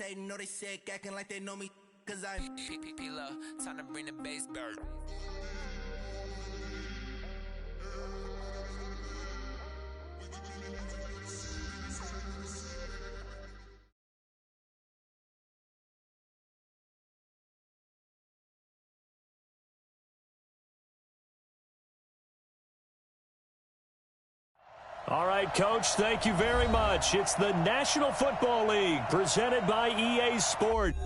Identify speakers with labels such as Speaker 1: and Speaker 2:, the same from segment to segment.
Speaker 1: hating, know they sick, acting like they know me, cause I'm P-Love, time to bring the bass bird.
Speaker 2: All right, Coach, thank you very much. It's the National Football League presented by EA Sports.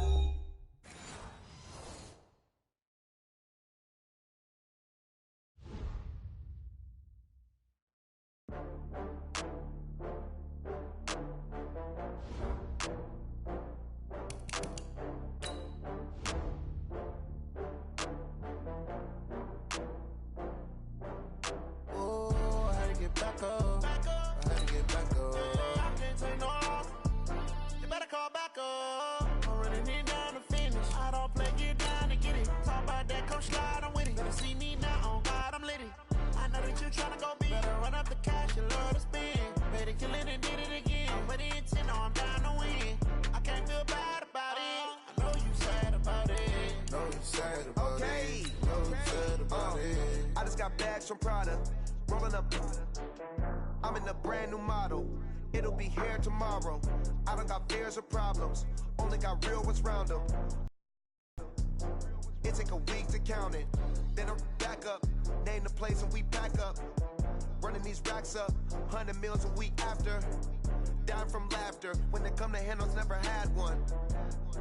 Speaker 3: I just got bags from Prada, rolling up. I'm in a brand new model. It'll be here tomorrow. I don't got fears or problems, only got real ones round them. It take a week to count it, then I'm back up. Name the place and we back up. Running these racks up, 100 meals a week after. Dying from laughter, when they come to handles, never had one.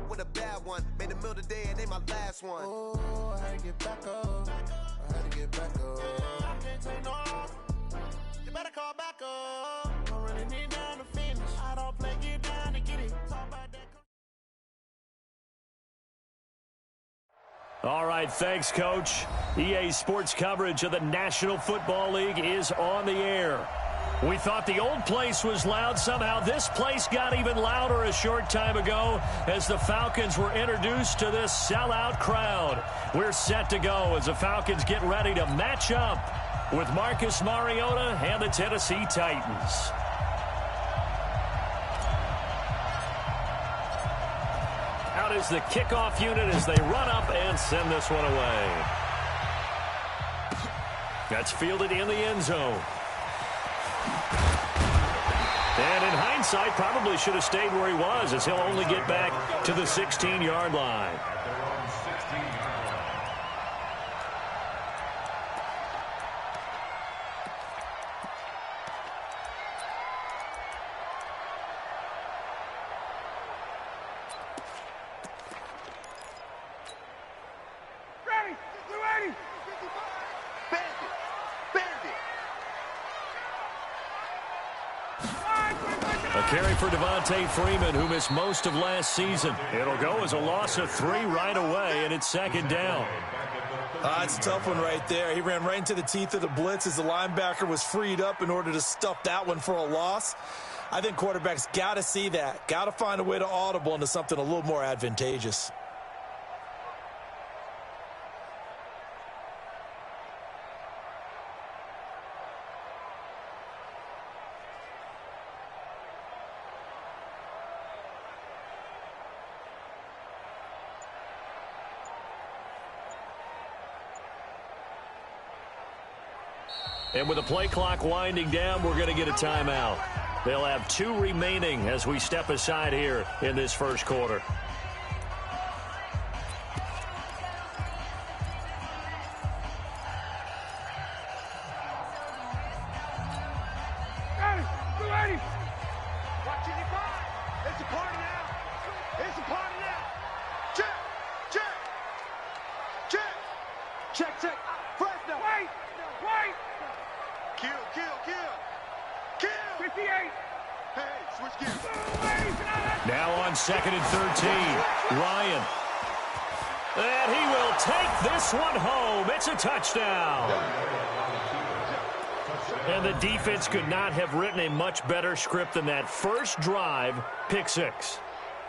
Speaker 3: With a bad one, made a meal today and ain't my last one. Oh, I had to get back up, I had to get back up. I can't take no loss, you better call back up. I'm running it down to finish, I don't play, get down to get it. Talk about that.
Speaker 2: All right, thanks, Coach. EA Sports coverage of the National Football League is on the air. We thought the old place was loud. Somehow this place got even louder a short time ago as the Falcons were introduced to this sellout crowd. We're set to go as the Falcons get ready to match up with Marcus Mariota and the Tennessee Titans. Out is the kickoff unit as they run up and send this one away. That's fielded in the end zone. And in hindsight, probably should have stayed where he was, as he'll only get back to the 16-yard line. Carry for Devontae Freeman, who missed most of last season. It'll go as a loss of 3 right away, and it's second down.
Speaker 4: It's a tough one right there. He ran right into the teeth of the blitz as the linebacker was freed up in order to stuff that one for a loss. I think quarterbacks got to see that. Got to find a way to audible into something a little more advantageous.
Speaker 2: And with the play clock winding down, we're going to get a timeout. They'll have 2 remaining as we step aside here in this first quarter.
Speaker 4: Now
Speaker 2: on 2nd and 13, Ryan. And he will take this one home. It's a touchdown. And the defense could not have written a much better script than that first drive, pick 6.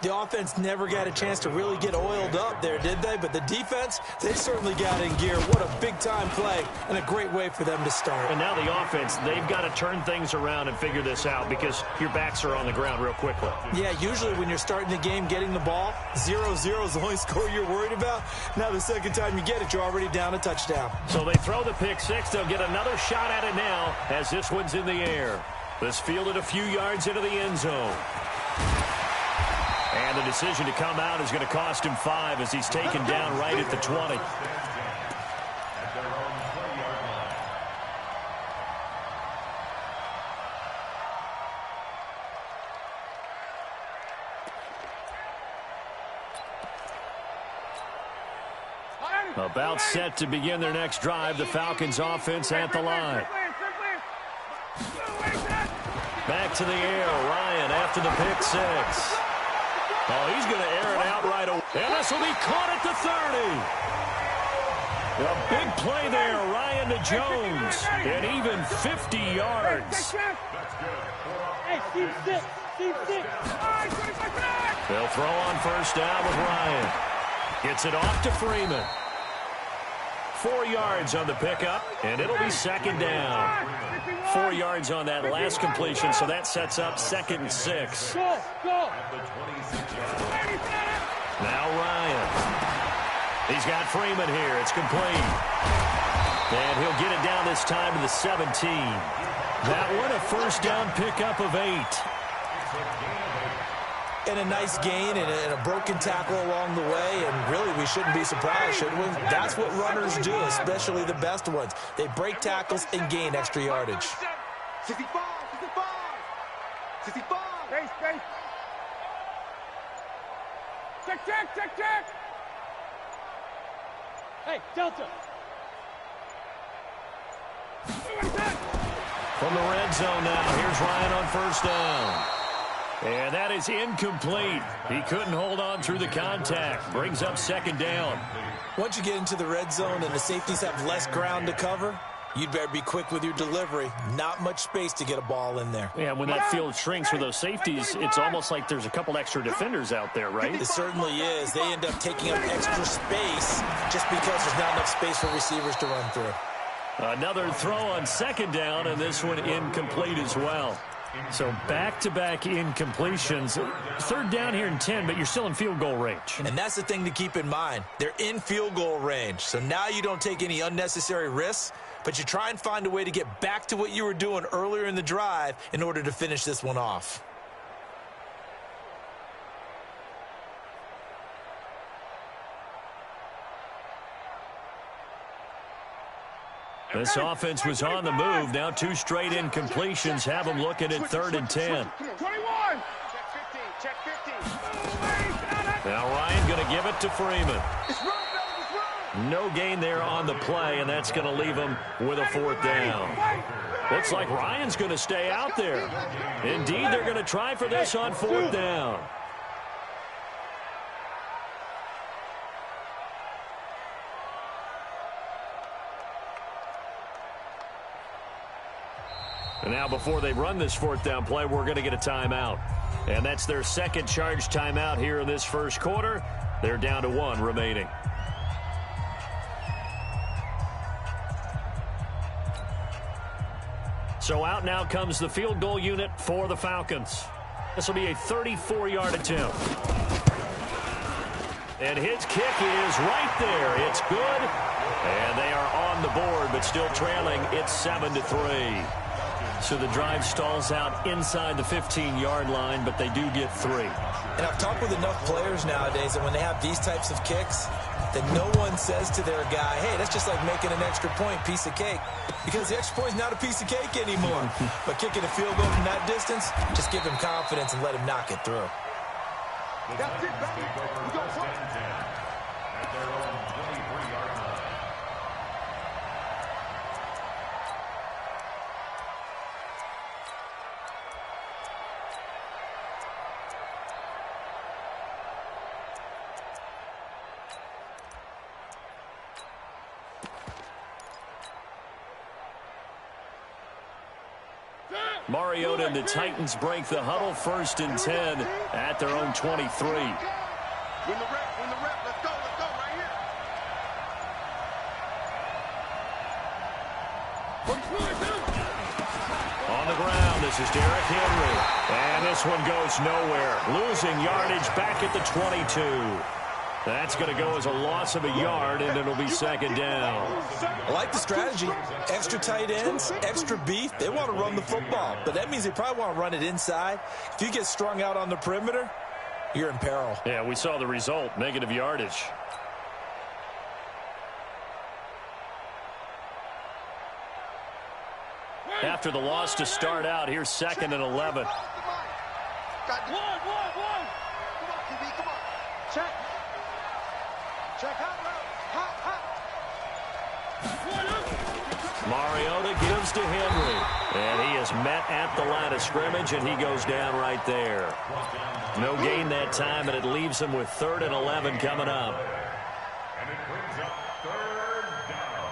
Speaker 4: The offense never got a chance to really get oiled up there, did they? But the defense, they certainly got in gear. What a big-time play and a great way for them to start.
Speaker 2: And now the offense, they've got to turn things around and figure this out because your backs are on the ground real quickly.
Speaker 4: Yeah, usually when you're starting the game getting the ball, 0-0 is the only score you're worried about. Now the second time you get it, you're already down a touchdown.
Speaker 2: So they throw the pick six. They'll get another shot at it now as this one's in the air. This fielded a few yards into the end zone. And the decision to come out is going to cost him 5 as he's taken down right at the 20. About set to begin their next drive. The Falcons offense at the line. Back to the air. Ryan after the pick six. Oh, he's going to air it out right away. And this will be caught at the 30. A big play there. Ryan to Jones. And even 50 yards. They'll throw on first down with Ryan. Gets it off to Freeman. 4 yards on the pickup, and it'll be second down. 4 yards on that last completion, so that sets up 2nd and 6. Now Ryan. He's got Freeman here. It's complete. And he'll get it down this time to the 17. That one a first down pickup of 8.
Speaker 4: And a nice gain and a broken tackle along the way. And really, we shouldn't be surprised, should we? That's what runners do, especially the best ones. They break tackles and gain extra yardage.
Speaker 3: 65, 65. Space. Check.
Speaker 5: Hey, Delta.
Speaker 2: From the red zone now, here's Ryan on first down. And that is incomplete. He couldn't hold on through the contact. Brings up second down.
Speaker 4: Once you get into the red zone and the safeties have less ground to cover, you'd better be quick with your delivery. Not much space to get a ball in there.
Speaker 2: Yeah, when that field shrinks for those safeties, it's almost like there's a couple extra defenders out there, right?
Speaker 4: It certainly is. They end up taking up extra space just because there's not enough space for receivers to run through.
Speaker 2: Another throw on second down, and this one incomplete as well. So back-to-back incompletions. Third down here in 10, but you're still in field goal range.
Speaker 4: And that's the thing to keep in mind. They're in field goal range. So now you don't take any unnecessary risks, but you try and find a way to get back to what you were doing earlier in the drive in order to finish this one off.
Speaker 2: This offense was on the move. Now 2 straight incompletions have them looking at 3rd and 10.
Speaker 3: 21. Check 15.
Speaker 2: Now Ryan going to give it to Freeman. No gain there on the play, and that's going to leave him with a 4th down. Looks like Ryan's going to stay out there. Indeed, they're going to try for this on 4th down. And now before they run this 4th down play, we're going to get a timeout. And that's their second charge timeout here in this first quarter. They're down to 1 remaining. So out now comes the field goal unit for the Falcons. This will be a 34-yard attempt. And his kick is right there. It's good. And they are on the board, but still trailing. It's 7-3. So the drive stalls out inside the 15-yard line, but they do get 3.
Speaker 4: And I've talked with enough players nowadays that when they have these types of kicks, that no one says to their guy, hey, that's just like making an extra point, piece of cake. Because the extra point is not a piece of cake anymore. But kicking a field goal from that distance, just give him confidence and let him knock it through.
Speaker 3: That's it, baby. We got one.
Speaker 6: At their own 23-yard line.
Speaker 2: Mariota and the Titans break the huddle, 1st and 10 at their own 23.
Speaker 5: Win the rep, let's go right here.
Speaker 2: On the ground, this is Derrick Henry. And this one goes nowhere. Losing yardage back at the 22. That's going to go as a loss of a yard, and it'll be 2nd down.
Speaker 4: I like the strategy. Extra tight ends, extra beef. They want to run the football, but that means they probably want to run it inside. If you get strung out on the perimeter, you're in peril.
Speaker 2: Yeah, we saw the result, negative yardage. After the loss to start out, here's 2nd and 11.
Speaker 5: One. Come on, QB, come on. Check. Hot.
Speaker 2: Mariota gives to Henry. And he is met at the line of scrimmage, and he goes down right there. No gain that time, and it leaves him with 3rd and 11 coming up.
Speaker 6: And it brings up 3rd down.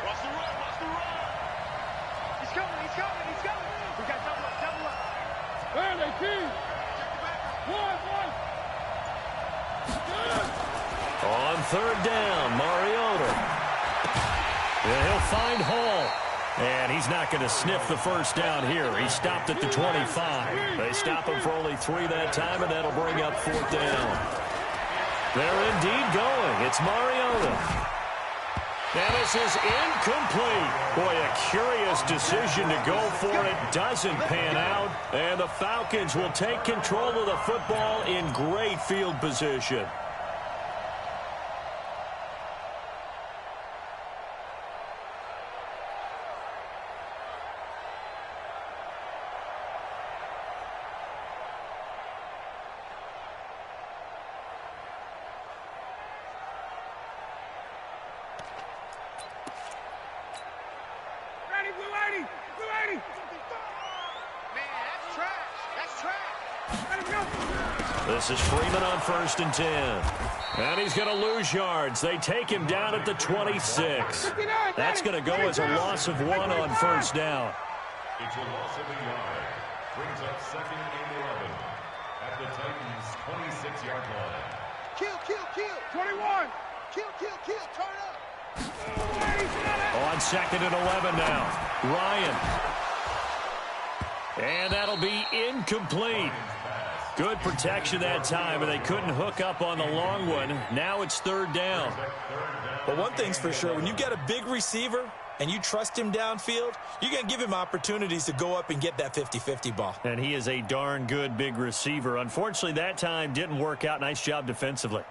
Speaker 5: Watch the run. He's coming. We got double up. Where they keep? One.
Speaker 2: On 3rd down, Mariota. And he'll find Hall. And he's not going to sniff the 1st down here. He stopped at the 25. They stop him for only 3 that time, and that'll bring up 4th down. They're indeed going. It's Mariota. And this is incomplete. Boy, a curious decision to go for it. Doesn't pan out. And the Falcons will take control of the football in great field position. This is Freeman on 1st and 10. And he's going to lose yards. They take him down at the 26. That's going to go as a loss of 1 on 1st down.
Speaker 6: It's a loss of a yard. Brings up 2nd and 11 at the Titans' 26-yard line.
Speaker 5: Kill. 21. Kill. Turn up.
Speaker 2: On 2nd and 11 now. Ryan. And that'll be incomplete. Good protection that time, and they couldn't hook up on the long one. Now it's 3rd down.
Speaker 4: But one thing's for sure, when you get a big receiver and you trust him downfield, you're going to give him opportunities to go up and get that 50-50 ball.
Speaker 2: And he is a darn good big receiver. Unfortunately, that time didn't work out. Nice job defensively.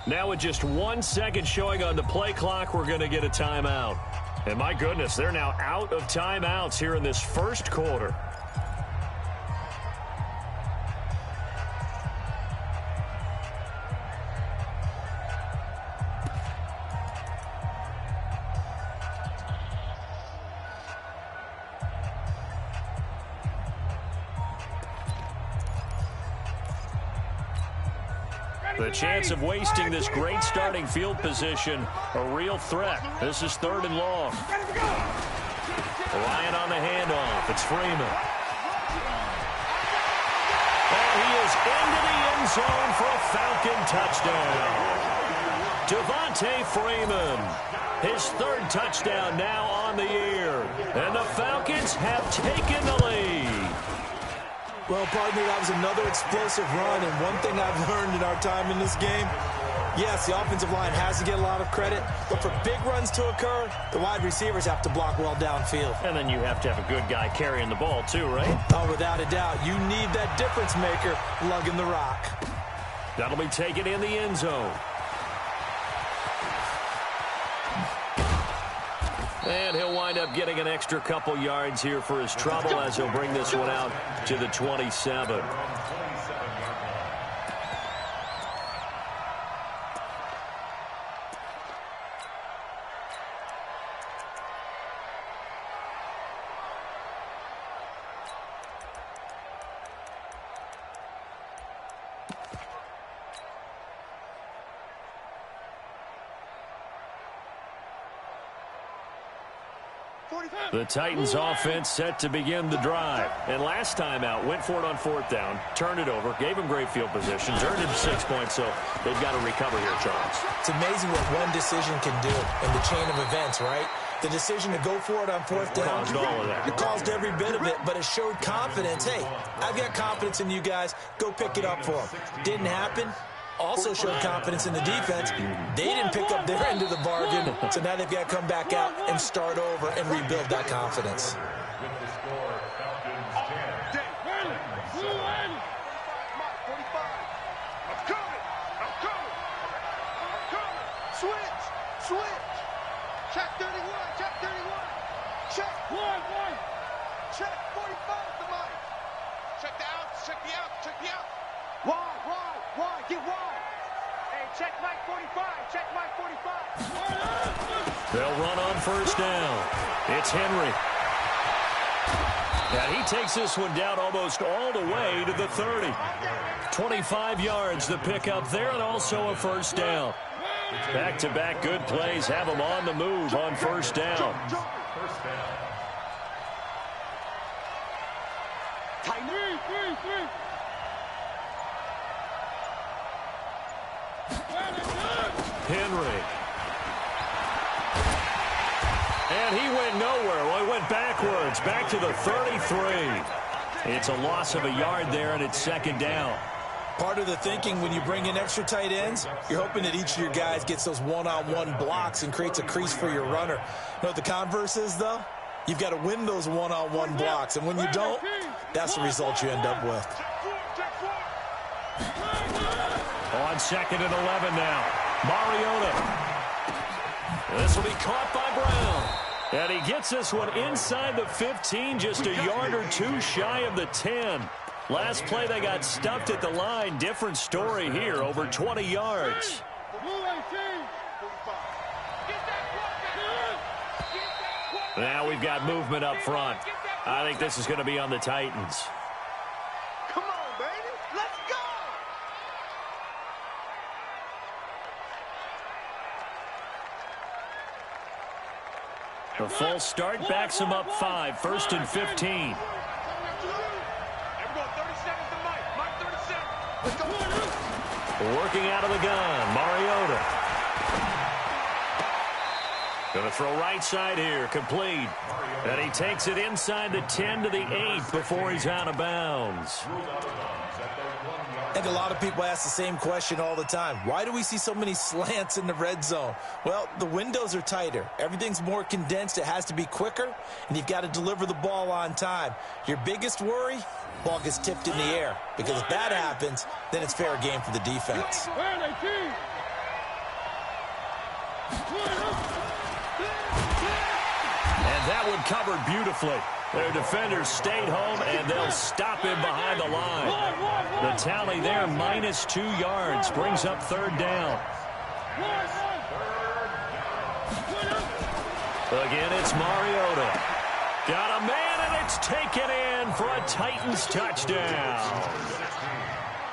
Speaker 2: Now with just 1 second showing on the play clock, we're going to get a timeout. And my goodness, they're now out of timeouts here in this 1st quarter. The chance of wasting this great starting field position, a real threat. This is 3rd and long. Ryan on the handoff. It's Freeman. And he is into the end zone for a Falcon touchdown. Devontae Freeman, his 3rd touchdown now on the year. And the Falcons have taken the lead.
Speaker 4: Well, partner, that was another explosive run, and one thing I've learned in our time in this game, yes, the offensive line has to get a lot of credit, but for big runs to occur, the wide receivers have to block well downfield.
Speaker 2: And then you have to have a good guy carrying the ball too, right?
Speaker 4: Oh, without a doubt. You need that difference maker lugging the rock.
Speaker 2: That'll be taken in the end zone. And he'll wind up getting an extra couple yards here for his trouble as he'll bring this one out to the 27. The Titans offense set to begin the drive. And last time out, went for it on 4th down, turned it over, gave him great field positions, earned him 6 points, so they've got to recover here, Charles.
Speaker 4: It's amazing what one decision can do in the chain of events, right? The decision to go for it on 4th down.
Speaker 2: Caused all of that.
Speaker 4: It caused every bit of it, but it showed confidence. Hey, I've got confidence in you guys. Go pick it up for them. Didn't happen. Also showed confidence in the defense. They didn't pick up their end of the bargain, so now they've got to come back out and start over and rebuild that confidence.
Speaker 6: With the score, Falcons 10.
Speaker 5: I'm coming. Switch. Check 31. Check. Check 45 at the mic. Check the outs. Wide. Get wide. Hey, check Mike 45.
Speaker 2: They'll run on 1st down. It's Henry. And he takes this one down almost all the way to the 30. 25 yards the pickup there, and also a 1st down. Back-to-back good plays have them on the move on 1st down.
Speaker 6: First down.
Speaker 2: Henry. And he went nowhere. Well, he went backwards, back to the 33. It's a loss of a yard there, and it's 2nd down.
Speaker 4: Part of the thinking when you bring in extra tight ends, you're hoping that each of your guys gets those one-on-one blocks and creates a crease for your runner. You know what the converse is, though? You've got to win those one-on-one blocks, and when you don't, that's the result you end up with.
Speaker 2: On 2nd and 11 now. Mariota. This will be caught by Brown. And he gets this one inside the 15, just a yard or two shy of the 10. Last play, they got stuffed at the line. Different story here, over 20 yards. Now we've got movement up front. I think this is going to be on the Titans.
Speaker 5: Come on, baby. Let's go.
Speaker 2: The false start backs him up 5, 1st and 15. Working out of the gun, Mariota. Going to throw right side here, complete. And he takes it inside the 10 to the 8 before he's out of bounds.
Speaker 4: I think a lot of people ask the same question all the time. Why do we see so many slants in the red zone? Well, the windows are tighter. Everything's more condensed. It has to be quicker, and you've got to deliver the ball on time. Your biggest worry? Ball gets tipped in the air, because if that happens, then it's fair game for the defense.
Speaker 2: And that one covered beautifully. Their defenders stayed home, and they'll stop him behind the line. The tally there, -2 yards, brings up 3rd down. Again, it's Mariota. Got a man, and it's taken in for a Titans touchdown.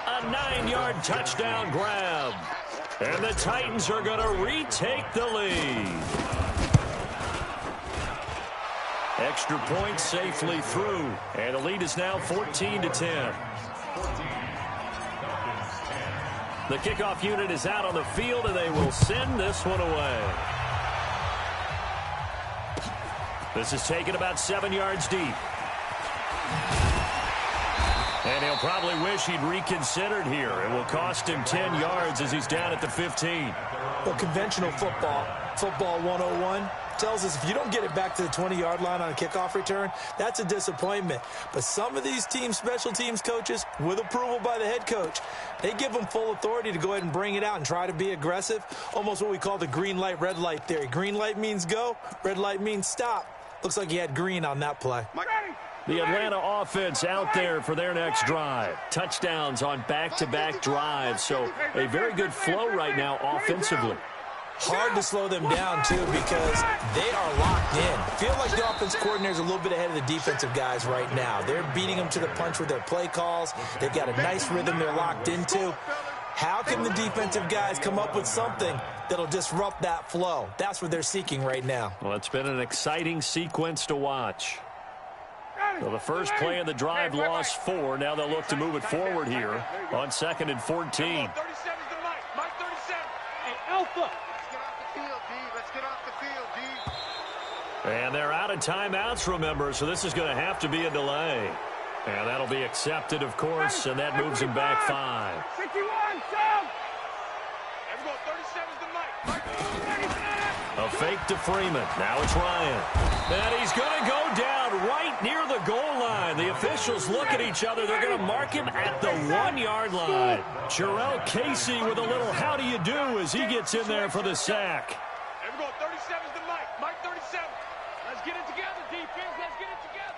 Speaker 2: A 9-yard touchdown grab. And the Titans are going to retake the lead. Extra point safely through. And the lead is now 14-10. The kickoff unit is out on the field, and they will send this one away. This is taken about 7 yards deep. And he'll probably wish he'd reconsidered here. It will cost him 10 yards as he's down at the 15.
Speaker 4: Well, conventional football 101, tells us if you don't get it back to the 20-yard line on a kickoff return, that's a disappointment. But some of these special teams coaches, with approval by the head coach, they give them full authority to go ahead and bring it out and try to be aggressive, almost what we call the green light, red light theory. Green light means go, red light means stop. Looks like he had green on that play.
Speaker 2: The Atlanta offense out there for their next drive. Touchdowns on back-to-back drives, so a very good flow right now offensively.
Speaker 4: Hard to slow them down, too, because they are locked in. Feel like the offense coordinator is a little bit ahead of the defensive guys right now. They're beating them to the punch with their play calls. They've got a nice rhythm they're locked into. How can the defensive guys come up with something that'll disrupt that flow? That's what they're seeking right now.
Speaker 2: Well, it's been an exciting sequence to watch. So the first play of the drive lost 4. Now they'll look to move it forward here on 2nd and 14.
Speaker 5: 37's the Mike. Mike 37. Hey, Alpha. Let's get off the field, D.
Speaker 2: And they're out of timeouts, remember, so this is going to have to be a delay. And that'll be accepted, of course, and that moves him back 5.
Speaker 5: 61, Sam. Everyone, 37's the Mike.
Speaker 2: A fake to Freeman. Now it's Ryan. And he's going to go down right near the goal line. The officials look at each other. They're going to mark him at the 1-yard line. Jarrell Casey with a little how do you do as he gets in there for the sack.
Speaker 5: Everyone, 37's the Mike. Mike 37. Let's get it together, defense. Let's get it together.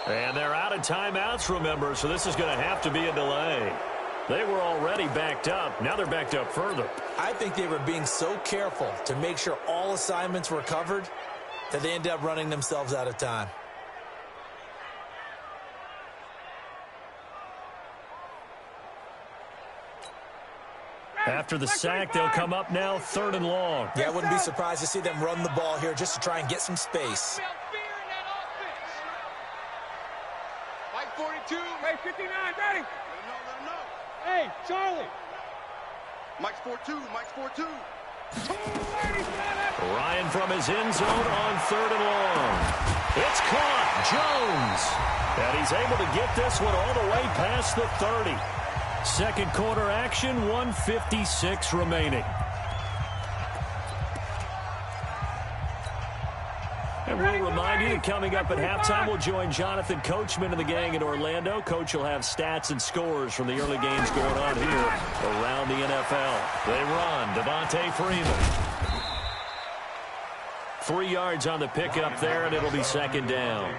Speaker 2: And they're out of timeouts, remember, so this is going to have to be a delay. They were already backed up. Now they're backed up further.
Speaker 4: I think they were being so careful to make sure all assignments were covered that they ended up running themselves out of time.
Speaker 2: After the sack, they'll come up now 3rd and long.
Speaker 4: Yeah, I wouldn't be surprised to see them run the ball here just to try and get some space.
Speaker 5: Mike 42. Hey, 59, ready. Let him know. Hey, Charlie. Mike's 4-2. Mike's 4-2.
Speaker 2: Ryan from his end zone on 3rd and long. It's caught. Jones. And he's able to get this one all the way past the 30. Second quarter action, 1:56 remaining. And we'll remind you that coming up at halftime, we'll join Jonathan Coachman and the gang in Orlando. Coach will have stats and scores from the early games going on here around the NFL. They run. Devontae Freeman. 3 yards on the pickup there, and it'll be 2nd down.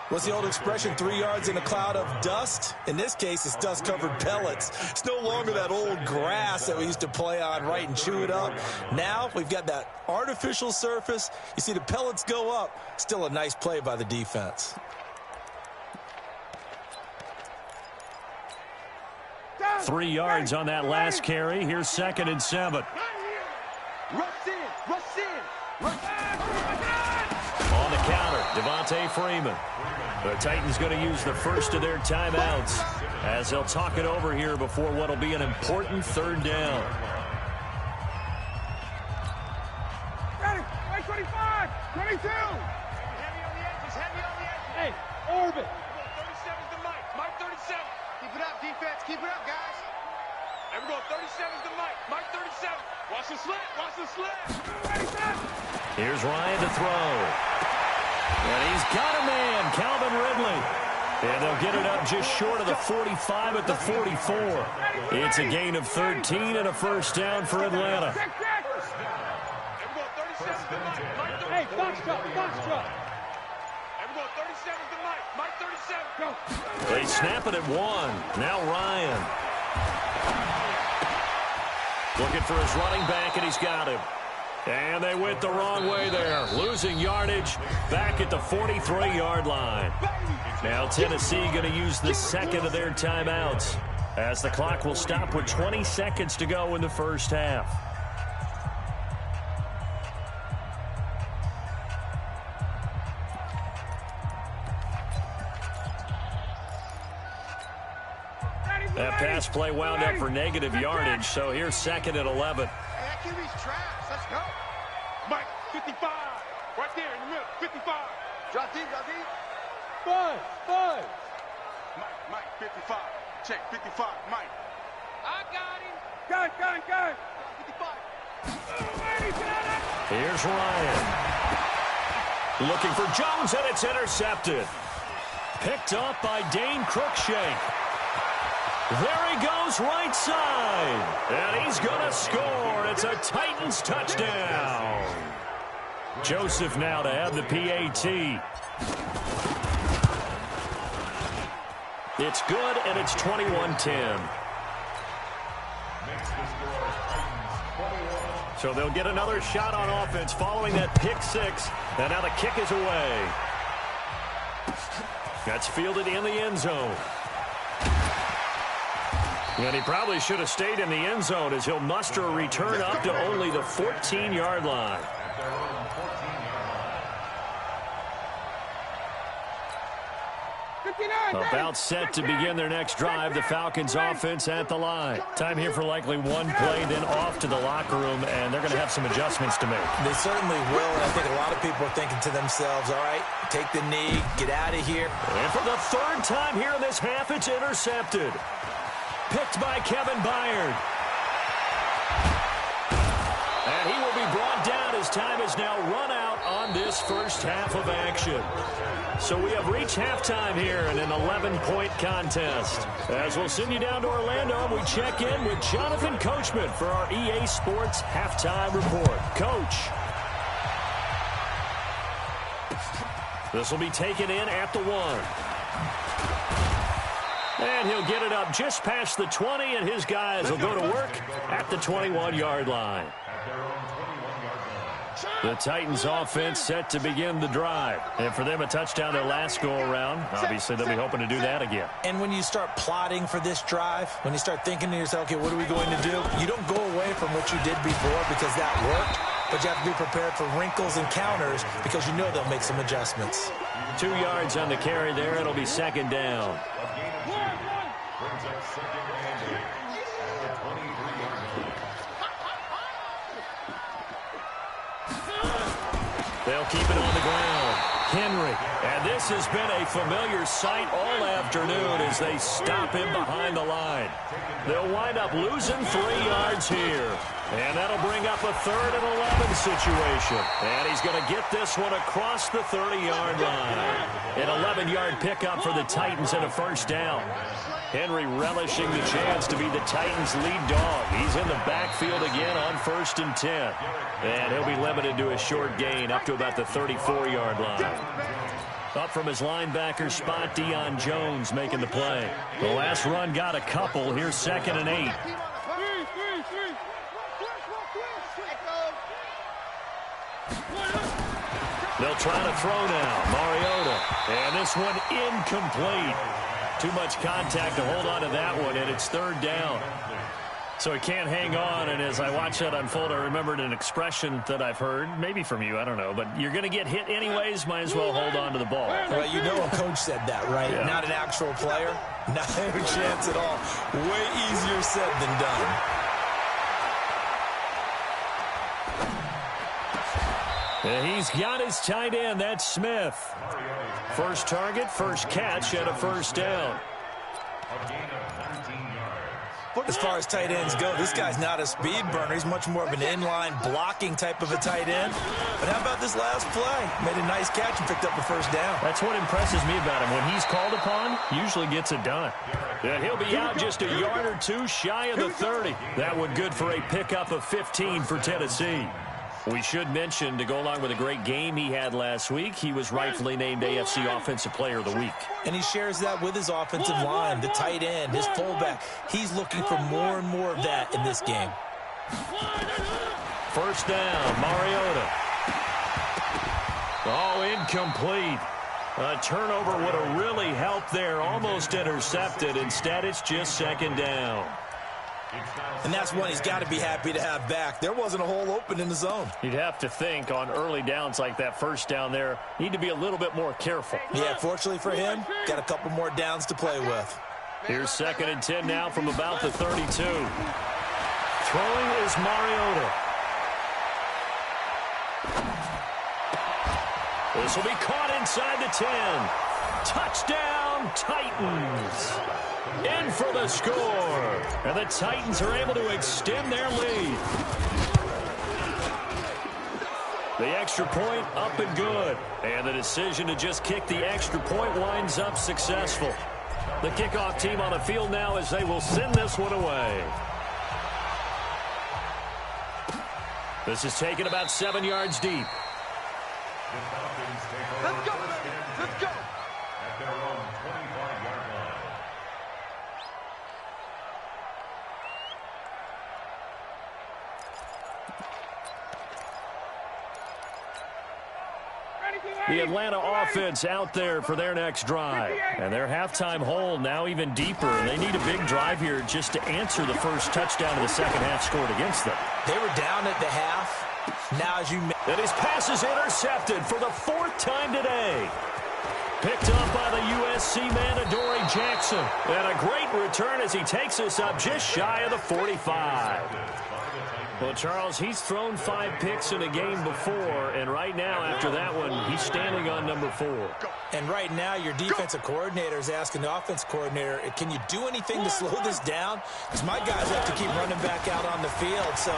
Speaker 4: What's the old expression, 3 yards in a cloud of dust? In this case, it's dust-covered pellets. It's no longer that old grass that we used to play on, right, and chew it up. Now we've got that artificial surface. You see the pellets go up. Still a nice play by the defense.
Speaker 5: Down.
Speaker 2: 3 yards on that last carry. Here's 2nd and 7.
Speaker 5: Rush in. Rush in. Rush in.
Speaker 2: On the counter, Devontae Freeman. The Titans going to use the first of their timeouts as they'll talk it over here before what will be an important 3rd down.
Speaker 5: Ready. 25. 22. Heavy on the edges. Heavy on the edges. Hey, orbit. 37's the Mike. Mike 37. Keep it up, defense. Keep it up, guys. Everyone, 37's the Mike. Mike 37. Watch the slant. Watch the slant.
Speaker 2: Here's Ryan to throw. And he's got a man, Calvin Ridley. And they'll get it up just short of the 45 at the 44. It's a gain of 13 and a first down for Atlanta.
Speaker 5: Hey, box truck. Everyone, 37's the Mike. Mike 37. Go.
Speaker 2: They snap it at 1. Now Ryan. Looking for his running back, and he's got him. And they went the wrong way there. Losing yardage back at the 43-yard line. Now Tennessee going to use the second of their timeouts as the clock will stop with 20 seconds to go in the first half. That pass play wound up for negative yardage, so here's 2nd and 11.
Speaker 5: Hey, that QB's trash. Let's go. Mike, 55. Right there in the middle. 55.
Speaker 3: Drop deep, drop deep.
Speaker 5: 5. Mike, 55. Check, 55. Mike. I got him. Gun. 55.
Speaker 2: Here's Ryan. Looking for Jones, and it's intercepted. Picked up by Dane Cruikshank. There he goes, right side. And he's going to score. It's a Titans touchdown. Joseph now to have the PAT. It's good, and it's 21-10. So they'll get another shot on offense following that pick six. And now the kick is away. That's fielded in the end zone. And he probably should have stayed in the end zone as he'll muster a return up to only the 14-yard line. About set to begin their next drive. The Falcons offense at the line. Time here for likely one play, then off to the locker room, and they're going to have some adjustments to make.
Speaker 4: They certainly will, and I think a lot of people are thinking to themselves, all right, take the knee, get out of here.
Speaker 2: And for the third time here in this half, it's intercepted. Picked by Kevin Byard. And he will be brought down as time is now run out on this first half of action. So we have reached halftime here in an 11-point contest. As we'll send you down to Orlando, we check in with Jonathan Coachman for our EA Sports Halftime Report. Coach. This will be taken in at the 1. And he'll get it up just past the 20, and his guys will go to work at the 21-yard line. The Titans offense set to begin the drive. And for them, a touchdown their last go-around. Obviously, they'll be hoping to do that again.
Speaker 4: And when you start plotting for this drive, when you start thinking to yourself, okay, what are we going to do? You don't go away from what you did before because that worked, but you have to be prepared for wrinkles and counters because you know they'll make some adjustments.
Speaker 2: 2 yards on the carry there. It'll be second down.
Speaker 6: Brings up second and 8 at the 23-yard line.
Speaker 2: They'll keep it on the ground. Henry. And this has been a familiar sight all afternoon as they stop him behind the line. They'll wind up losing 3 yards here. And that'll bring up a 3rd and 11 situation. And he's going to get this one across the 30-yard line. An 11-yard pickup for the Titans and a first down. Henry relishing the chance to be the Titans' lead dog. He's in the backfield again on 1st and 10. And he'll be limited to a short gain up to about the 34-yard line. Up from his linebacker spot, Deion Jones making the play. The last run got a couple. Here's 2nd and 8. They'll try to throw now. Mariota. And this one incomplete. Too much contact to hold on to that one, and it's 3rd down. So he can't hang on, and as I watch that unfold, I remembered an expression that I've heard, maybe from you, I don't know, but you're going to get hit anyways, might as well hold on to the ball.
Speaker 4: Well, you know a coach said that, right?
Speaker 2: Yeah.
Speaker 4: Not an actual player. Not a chance at all. Way easier said than done.
Speaker 2: And he's got his tight end. That's Smith. First target, first catch, and a first down.
Speaker 4: As far as tight ends go, this guy's not a speed burner. He's much more of an inline blocking type of a tight end. But how about this last play? Made a nice catch and picked up a first down.
Speaker 2: That's what impresses me about him. When he's called upon, usually gets it done. And he'll be out just a yard or two shy of the 30. That one good for a pickup of 15 for Tennessee. We should mention, to go along with a great game he had last week, he was rightfully named AFC Offensive Player of the Week.
Speaker 4: And he shares that with his offensive line, the tight end, his fullback. He's looking for more and more of that in this game.
Speaker 2: First down, Mariota. Oh, incomplete. A turnover would have really helped there, almost intercepted. Instead, it's just 2nd down.
Speaker 4: And that's one he's got to be happy to have back. There wasn't a hole open in the zone.
Speaker 2: You'd have to think on early downs like that first down there, need to be a little bit more careful.
Speaker 4: Yeah, fortunately for him, got a couple more downs to play with.
Speaker 2: Here's 2nd and 10 now from about the 32. Throwing is Mariota. This will be caught inside the 10. Touchdown, Titans. In for the score. And the Titans are able to extend their lead. The extra point up and good. And the decision to just kick the extra point winds up successful. The kickoff team on the field now as they will send this one away. This is taken about 7 yards deep.
Speaker 5: Let's go, let's go.
Speaker 6: At their own 25-yard line.
Speaker 2: The Atlanta offense out there for their next drive. And their halftime hole now even deeper. And they need a big drive here just to answer the first touchdown of the second half scored against them.
Speaker 4: They were down at the half. Now, as you
Speaker 2: and his pass is intercepted for the 4th time today. Picked up by the USC man, Adoree Jackson. And a great return as he takes us up just shy of the 45. Well, Charles, he's thrown 5 picks in a game before, and right now, after that one, he's standing on number 4.
Speaker 4: And right now, your defensive coordinator is asking the offense coordinator, can you do anything to slow this down? Because my guys have to keep running back out on the field, so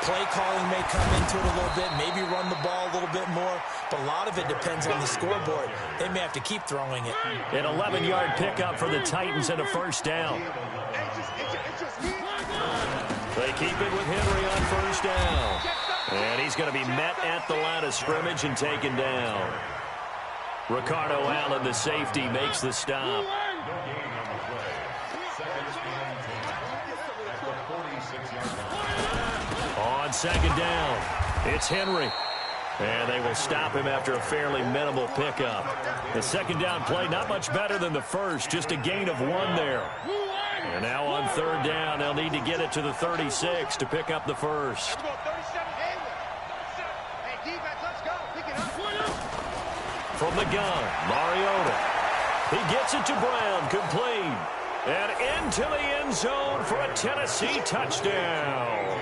Speaker 4: play calling may come into it a little bit, maybe run the ball a little bit more, but a lot of it depends on the scoreboard. They may have to keep throwing it.
Speaker 2: An 11-yard pickup for the Titans and a first down. They keep it with Henry on first down. And he's going to be met at the line of scrimmage and taken down. Ricardo Allen, the safety, makes the stop. On second down, it's Henry. And they will stop him after a fairly minimal pickup. The second down play, not much better than the first, just a gain of 1 there. And now on third down, they'll need to get it to the 36 to pick up the first. From the gun, Mariota. He gets it to Brown, complete. And into the end zone for a Tennessee touchdown.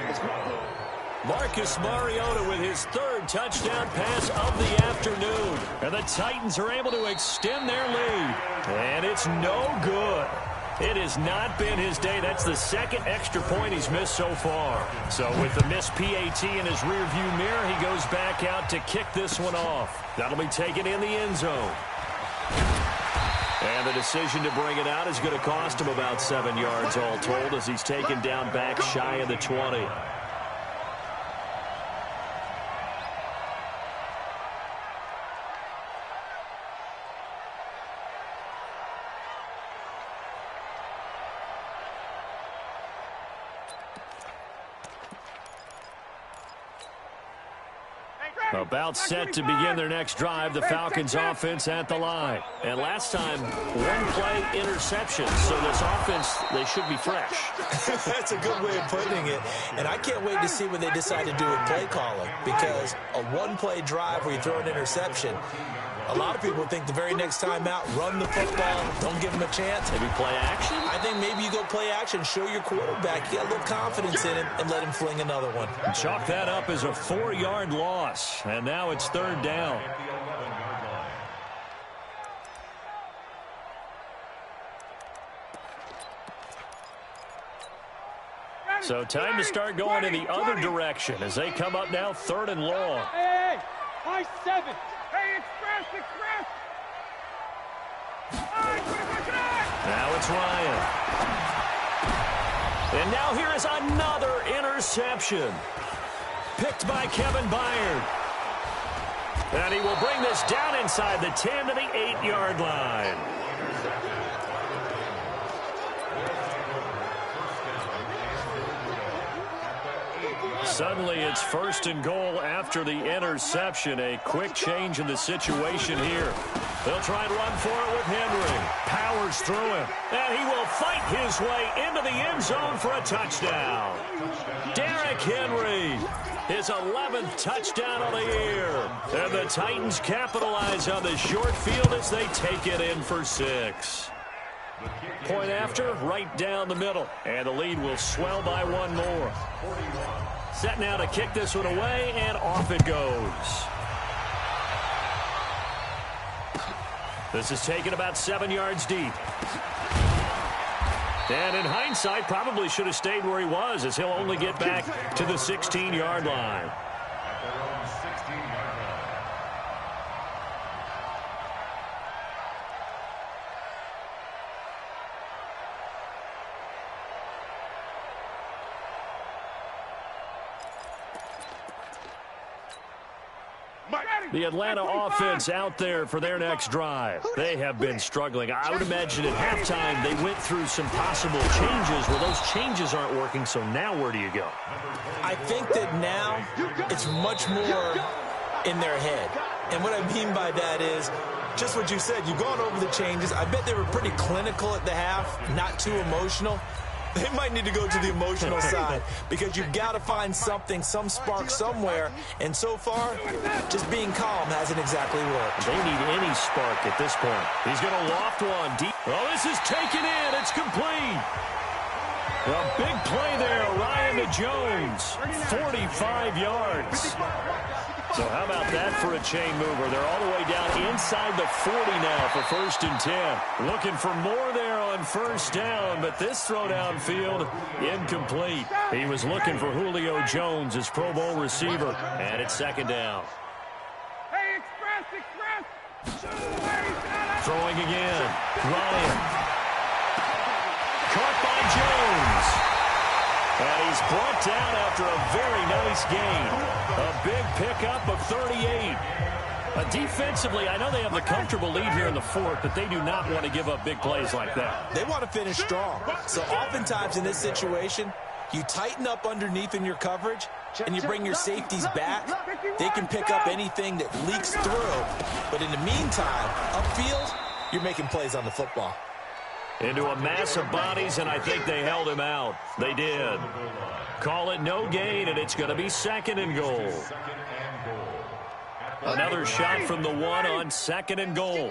Speaker 2: Marcus Mariota with his 3rd touchdown pass of the afternoon. And the Titans are able to extend their lead. And it's no good. It has not been his day. That's the 2nd extra point he's missed so far. So with the missed PAT in his rearview mirror, he goes back out to kick this one off. That'll be taken in the end zone. And the decision to bring it out is going to cost him about 7 yards all told as he's taken down back shy of the 20. About set to begin their next drive, the Falcons offense at the line. And last time, 1-play interception. So this offense, they should be fresh.
Speaker 4: That's a good way of putting it. And I can't wait to see what they decide to do with play calling. Because a 1-play drive where you throw an interception, a lot of people think the very next time out, run the football, don't give them a chance.
Speaker 2: Maybe play action?
Speaker 4: I think maybe you go play action, show your quarterback, you got a little confidence in him, and let him fling another one.
Speaker 2: Chalk that up as a 4-yard loss. And now it's third down. So time to start going in the other direction as they come up now 3rd and long.
Speaker 5: Hey, high 7. Hey, express.
Speaker 2: Now it's Ryan. And now here is another interception. Picked by Kevin Byard. And he will bring this down inside the 10 to the 8-yard line. Suddenly it's 1st and goal after the interception. A quick change in the situation here. They'll try and run for it with Henry. Powers through him. And he will fight his way into the end zone for a touchdown. Derrick Henry, his 11th touchdown of the year. And the Titans capitalize on the short field as they take it in for 6. Point after, right down the middle. And the lead will swell by 1 more. Set now to kick this one away, and off it goes. This is taken about 7 yards deep. And in hindsight, probably should have stayed where he was, as he'll only get back to the 16-yard line.
Speaker 6: At their own 16-yard line.
Speaker 2: The Atlanta offense out there for their next drive. They have been struggling. I would imagine at halftime they went through some possible changes. Well, those changes aren't working, so now where do you go?
Speaker 4: I think that now it's much more in their head. And what I mean by that is just what you said. You've gone over the changes. I bet they were pretty clinical at the half, not too emotional. They might need to go to the emotional side because you've got to find something, some spark somewhere. And so far, just being calm hasn't exactly worked.
Speaker 2: They need any spark at this point. He's going to loft one deep. Oh, this is taken in. It's complete. A big play there, Ryan to Jones. 45 yards. So how about that for a chain mover? They're all the way down inside the 40 now for 1st and 10. Looking for more there on 1st down, but this throw downfield incomplete. He was looking for Julio Jones, his Pro Bowl receiver, and it's 2nd down.
Speaker 5: Hey, express!
Speaker 2: Throwing again. Ryan. Caught by Jones. And he's brought down after a very nice gain. A big pickup of 38. Defensively, I know they have the comfortable lead here in the 4th, but they do not want to give up big plays like that.
Speaker 4: They want to finish strong. So oftentimes in this situation, you tighten up underneath in your coverage, and you bring your safeties back. They can pick up anything that leaks through. But in the meantime, upfield, you're making plays on the football.
Speaker 2: Into a mass of bodies, and I think they held him out. They did. Call it no gain, and it's going to be 2nd and goal. Another shot from the 1 on 2nd and goal.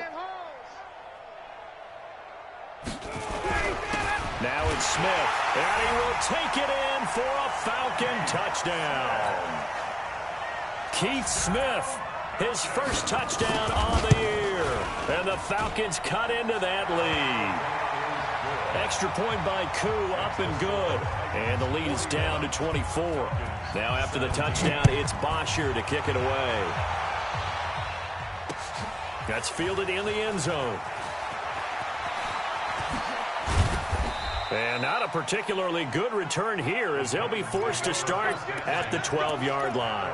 Speaker 2: Now it's Smith, and he will take it in for a Falcon touchdown. Keith Smith, his first touchdown on the year, and the Falcons cut into that lead. Extra point by Koo, up and good. And the lead is down to 24. Now after the touchdown, it's Bosher to kick it away. That's fielded in the end zone. And not a particularly good return here, as they'll be forced to start at the 12-yard line.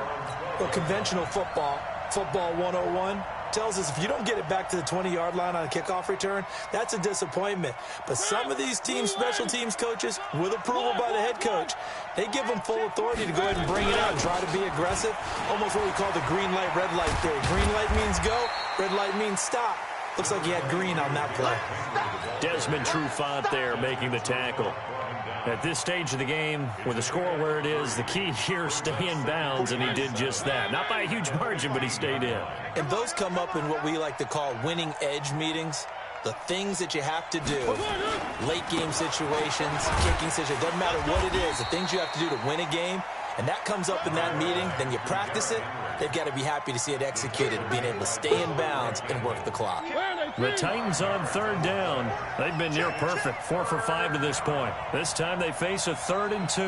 Speaker 4: Well, conventional football 101, tells us if you don't get it back to the 20-yard line on a kickoff return, that's a disappointment. But some of these teams, special teams coaches, with approval by the head coach, they give them full authority to go ahead and bring it out and try to be aggressive. Almost what we call the green light, red light theory. Green light means go, red light means stop. Looks like he had green on that play.
Speaker 2: Desmond Trufant there making the tackle. At this stage of the game, with the score where it is, the key here, stay in bounds, and he did just that. Not by a huge margin, but he stayed in.
Speaker 4: And those come up in what we like to call winning edge meetings. The things that you have to do, late game situations, kicking situations, doesn't matter what it is, the things you have to do to win a game, and that comes up in that meeting, then you practice it, they've got to be happy to see it executed, being able to stay in bounds and work the clock.
Speaker 2: The Titans on 3rd down. They've been near perfect, 4 for 5 to this point. This time they face a 3rd and 2.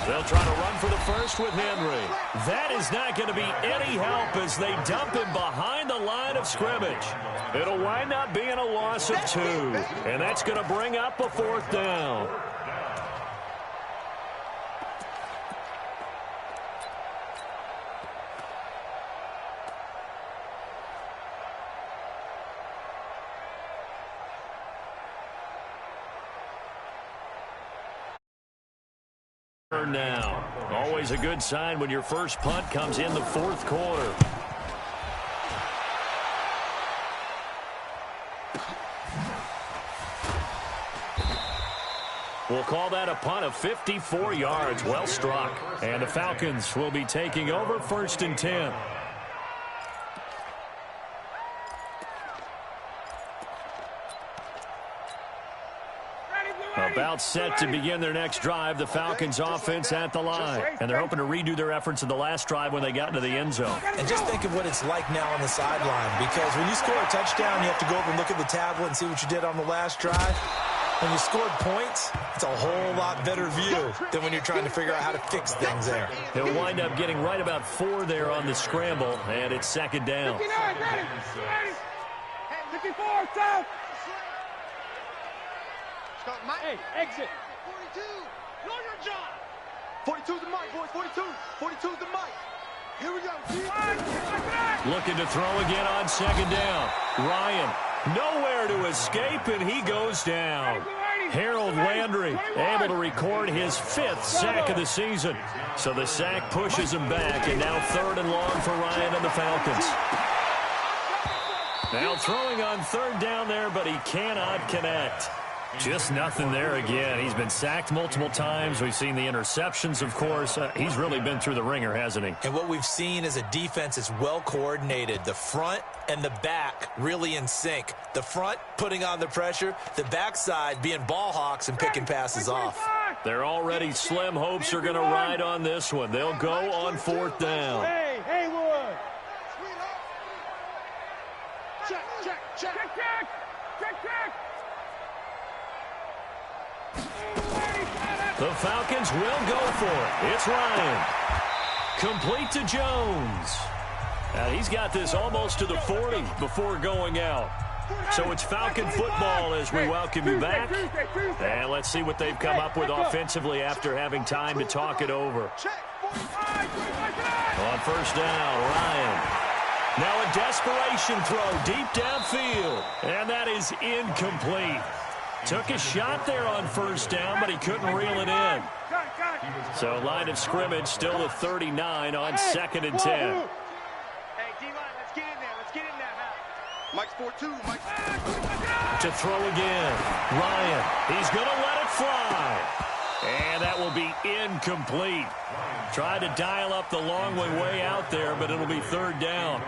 Speaker 2: They'll try to run for the first with Henry. That is not going to be any help as they dump him behind the line of scrimmage. It'll wind up being a loss of 2, and that's going to bring up a 4th down. Now, always a good sign when your first punt comes in the 4th quarter. We'll call that a punt of 54 yards. Well struck. And the Falcons will be taking over 1st and 10. A About set to begin their next drive. The Falcons offense at the line. And they're hoping to redo their efforts in the last drive when they got into the end zone.
Speaker 4: And just think of what it's like now on the sideline, because when you score a touchdown, you have to go over and look at the tablet and see what you did on the last drive. When you scored points, it's a whole lot better view than when you're trying to figure out how to fix things there.
Speaker 2: He'll wind up getting right about 4 there on the scramble, and it's second down.
Speaker 5: 54, stop! Hey, exit. 42. Know your job. 42's the mic, boys. 42. 42's the mic. Here we go.
Speaker 2: Looking to throw again on second down. Ryan, nowhere to escape, and he goes down. Harold Landry able to record his 5th sack of the season. So the sack pushes him back, and now 3rd and long for Ryan and the Falcons. Now throwing on 3rd down there, but he cannot connect. Just nothing there again. He's been sacked multiple times. We've seen the interceptions, of course. He's really been through the ringer, hasn't he?
Speaker 4: And what we've seen is a defense that's well coordinated. The front and the back really in sync. The front putting on the pressure. The backside being ball hawks and picking passes off.
Speaker 2: They're already slim hopes are going to ride on this one. They'll go on 4th down.
Speaker 5: Hey, Haywood. Check.
Speaker 2: The Falcons will go for it. It's Ryan. Complete to Jones. Now he's got this almost to the 40 before going out. So it's Falcon football as we welcome you back. And let's see what they've come up with offensively after having time to talk it over. On 1st down, Ryan. Now a desperation throw deep downfield. And that is incomplete. Took a shot there on 1st down, but he couldn't reel it in. So line of scrimmage still the 39 on 2nd and 10.
Speaker 5: Hey, D-line, let's get in there. Let's get in there now. Mike's 4-2. Mike.
Speaker 2: To throw again. Ryan, he's going to let it fly. And that will be incomplete. Tried to dial up the long way out there, but it'll be 3rd down.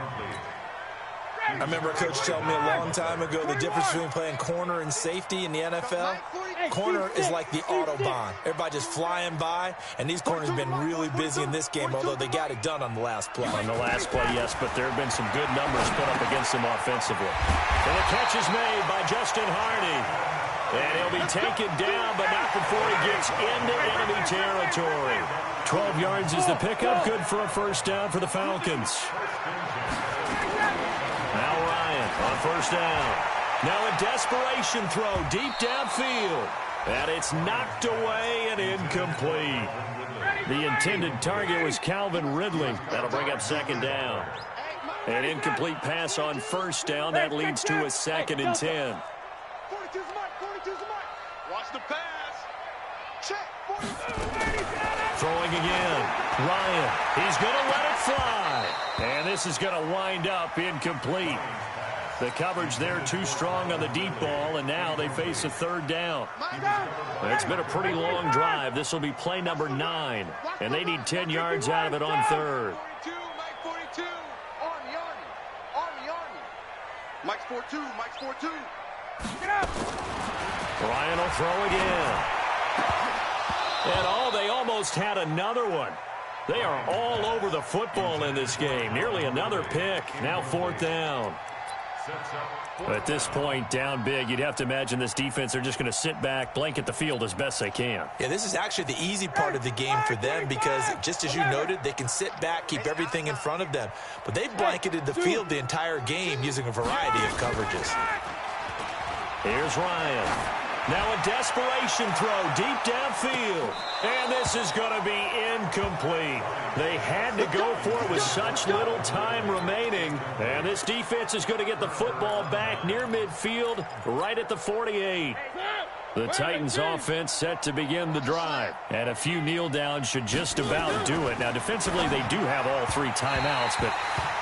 Speaker 4: I remember a coach telling me a long time ago the difference between playing corner and safety in the NFL. Corner is like the Autobahn. Everybody just flying by, and these corners have been really busy in this game, although they got it done on the last play.
Speaker 2: On the last play, yes, but there have been some good numbers put up against them offensively. And the catch is made by Justin Harney. And he'll be taken down, but not before he gets into enemy territory. 12 yards is the pickup, good for a 1st down for the Falcons. Now Ryan on 1st down. Now a desperation throw deep downfield. And it's knocked away and incomplete. The intended target was Calvin Ridley. That'll bring up 2nd down. An incomplete pass on 1st down. That leads to a 2nd and 10.
Speaker 5: 42's the mic. Watch the pass. Check.
Speaker 2: Throwing again. Ryan, he's going to let it fly. And this is going to wind up incomplete. The coverage there too strong on the deep ball, and now they face a 3rd down. It's been a pretty long drive. This will be play number 9, and they need 10 yards out of it on 3rd.
Speaker 5: 42. Army. Mike's 4-2. Get up.
Speaker 2: Ryan will throw again. And they almost had another one. They are all over the football in this game. Nearly another pick. Now 4th down. At this point, down big, you'd have to imagine this defense are just going to sit back, blanket the field as best they can.
Speaker 4: Yeah, this is actually the easy part of the game for them because, just as you noted, they can sit back, keep everything in front of them. But they've blanketed the field the entire game using a variety of coverages.
Speaker 2: Here's Ryan. Now a desperation throw deep downfield. And this is going to be incomplete. They had to go for it with such little time remaining. And this defense is going to get the football back near midfield, right at the 48. The Titans offense set to begin the drive. And a few kneel downs should just about do it. Now defensively they do have all 3 timeouts, but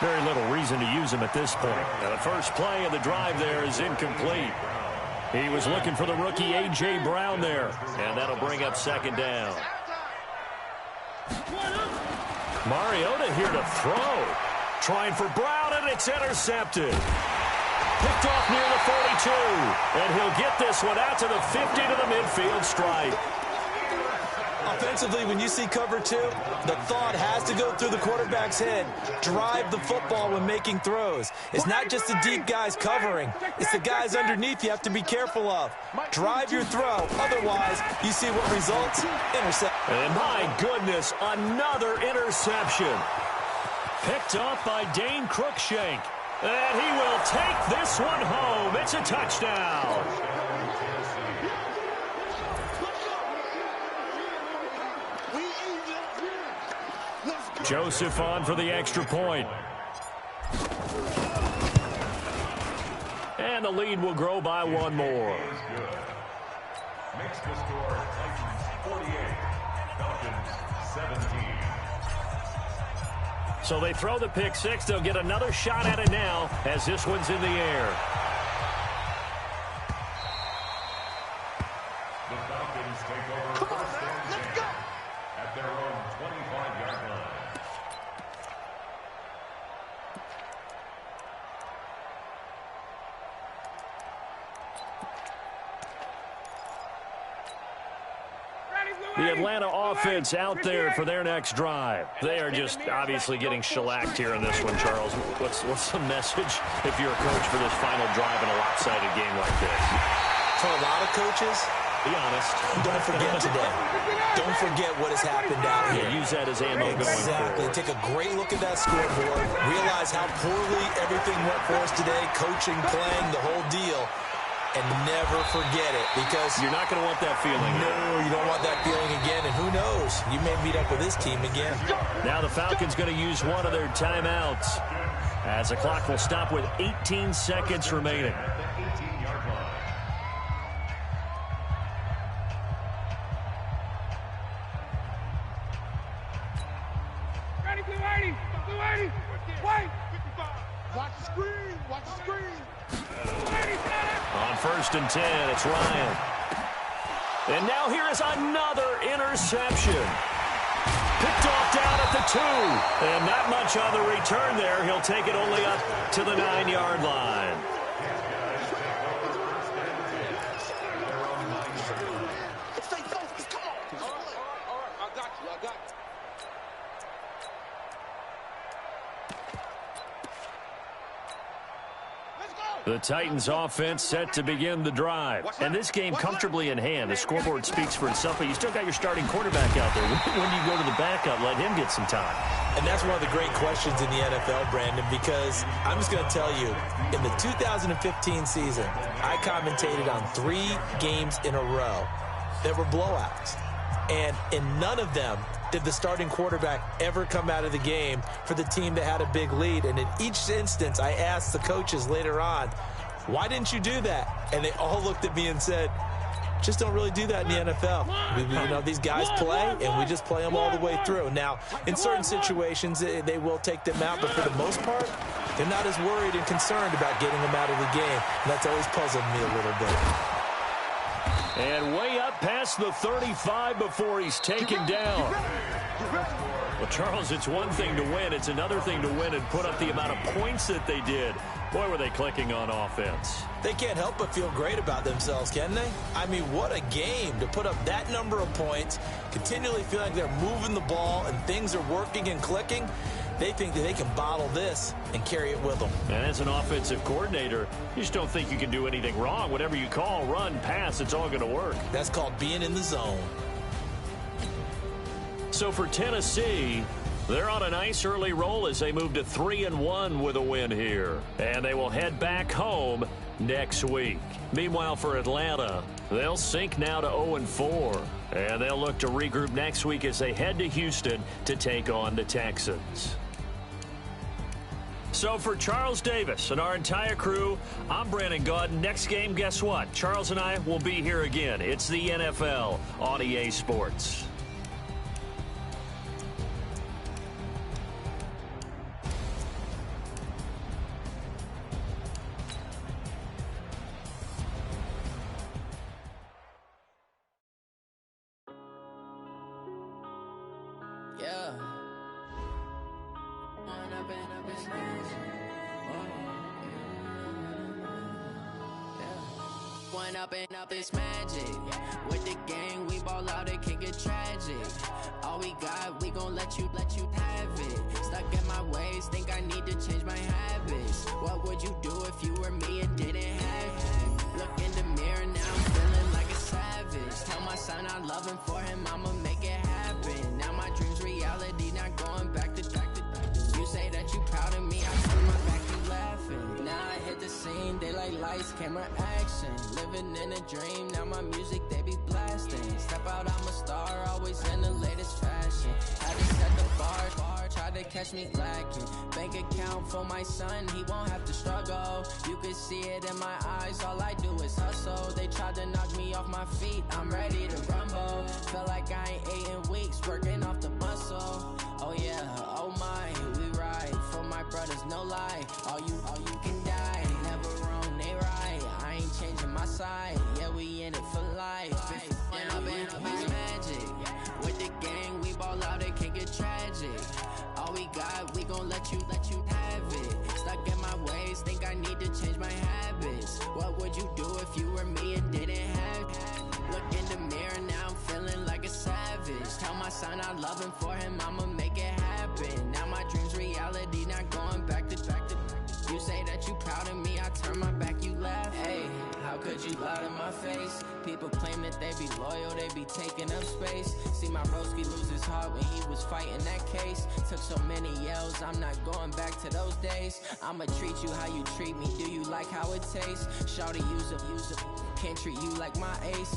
Speaker 2: very little reason to use them at this point. Now the first play of the drive there is incomplete. He was looking for the rookie A.J. Brown there, and that'll bring up 2nd down. Mariota here to throw. Trying for Brown, and it's intercepted. Picked off near the 42. And he'll get this one out to the 50 to the midfield stripe.
Speaker 4: Offensively, when you see cover two, the thought has to go through the quarterback's head. Drive the football when making throws. It's not just the deep guys covering. It's the guys underneath you have to be careful of. Drive your throw. Otherwise, you see what results? Intercept.
Speaker 2: And my goodness, another interception. Picked off by Dane Cruikshank. And he will take this one home. It's a touchdown. Joseph on for the extra point. And the lead will grow by one more.
Speaker 6: Makes the score Titans 48, Falcons 17.
Speaker 2: So they throw the pick six. They'll get another shot at it now as this one's in the air.
Speaker 6: The Falcons take over first and 10 at their own 25-yard line.
Speaker 2: The Atlanta offense out there for their next drive. They are just obviously getting shellacked here in this one, Charles. What's the message if you're a coach for this final drive in a lopsided game like this?
Speaker 4: For a lot of coaches,
Speaker 2: be honest.
Speaker 4: Don't forget today. Don't forget what has happened out here.
Speaker 2: Yeah, use that as ammo going
Speaker 4: Exactly.
Speaker 2: forward.
Speaker 4: Take a great look at that scoreboard. Realize how poorly everything went for us today. Coaching, playing, the whole deal. And never forget it, because
Speaker 2: you're not going to want that feeling.
Speaker 4: No, you don't want that feeling again. And who knows? You may meet up with this team again.
Speaker 2: Now the Falcons going to use one of their timeouts as the clock will stop with 18 seconds remaining.
Speaker 5: Ready, Blue 80. Blue 80. Wait. 55. Watch the screen. Watch the screen.
Speaker 2: On first and 10, it's Ryan. And now here is another interception. Picked off down at the 2. And not much on the return there. He'll take it only up to the 9-yard line.
Speaker 5: Stay focused. Come on. All right. I got you.
Speaker 2: The Titans offense set to begin the drive. And this game comfortably in hand. The scoreboard speaks for itself, but you still got your starting quarterback out there. When do you go to the backup? Let him get some time.
Speaker 4: And that's one of the great questions in the NFL, Brandon, because I'm just going to tell you, in the 2015 season, I commentated on 3 games in a row that were blowouts. And in none of them did the starting quarterback ever come out of the game for the team that had a big lead. And in each instance, I asked the coaches later on, why didn't you do that? And they all looked at me and said, just don't really do that in the NFL. These guys play, and we just play them all the way through. Now, in certain situations, they will take them out, but for the most part, they're not as worried and concerned about getting them out of the game. And that's always puzzled me a little bit.
Speaker 2: And way up past the 35 before he's taken down. Well, Charles, it's one thing to win. It's another thing to win and put up the amount of points that they did. Boy, were they clicking on offense.
Speaker 4: They can't help but feel great about themselves, can they? I mean, what a game to put up that number of points, continually feel like they're moving the ball and things are working and clicking. They think that they can bottle this and carry it with them.
Speaker 2: And as an offensive coordinator, you just don't think you can do anything wrong. Whatever you call, run, pass, it's all going to work.
Speaker 4: That's called being in the zone.
Speaker 2: So for Tennessee, they're on a nice early roll as they move to 3-1 with a win here. And they will head back home next week. Meanwhile, for Atlanta, they'll sink now to 0-4. And they'll look to regroup next week as they head to Houston to take on the Texans. So for Charles Davis and our entire crew, I'm Brandon Gaudin. Next game, guess what? Charles and I will be here again. It's the NFL on EA Sports.
Speaker 7: Yeah. Growing up and up is magic. With the gang, we ball out, it can get tragic. All we got, we gon' let you have it. Stuck in my ways, think I need to change my habits. What would you do if you were me and didn't have it? Look in the mirror, now I'm feeling like a savage. Tell my son I love him, for him I'ma make it happen. Now my dream's reality, not going back to. You say that you proud of me, I turn my back, you laughing. Now I hit the scene, they like lights, camera, action. Living in a dream, now my music they be blasting. Step out, I'm a star, always in the latest fashion. Had to set the bar, try to catch me lacking. Bank account for my son, he won't have to struggle. You can see it in my eyes, all I do is hustle. They tried to knock me off my feet, I'm ready to rumble. Feel like I ain't ate in weeks, working off the muscle. Oh yeah, oh my, we ride for my brothers, no lie. All you can die, never wrong, they right. I ain't changing my side, yeah, we in it for life. Up and up is magic. With the gang, we ball out, it can get tragic. All we got, we gon' let you have it. Stuck in my ways, think I need to change my habits. What would you do if you were me and didn't have it? Look in the mirror, now I'm feeling like a savage. Tell my son I love him, for him I'ma make it happen. Now my dream's reality, not going back to. You say that you proud of me, I turn my back, you laugh. Hey, how could you lie to my face? People claim that they be loyal, they be taking up space. See my broski lose his heart when he was fighting that case. Took so many yells, I'm not going back to those days. I'ma treat you how you treat me, do you like how it tastes? Shawty, use a, can't treat you like my ace.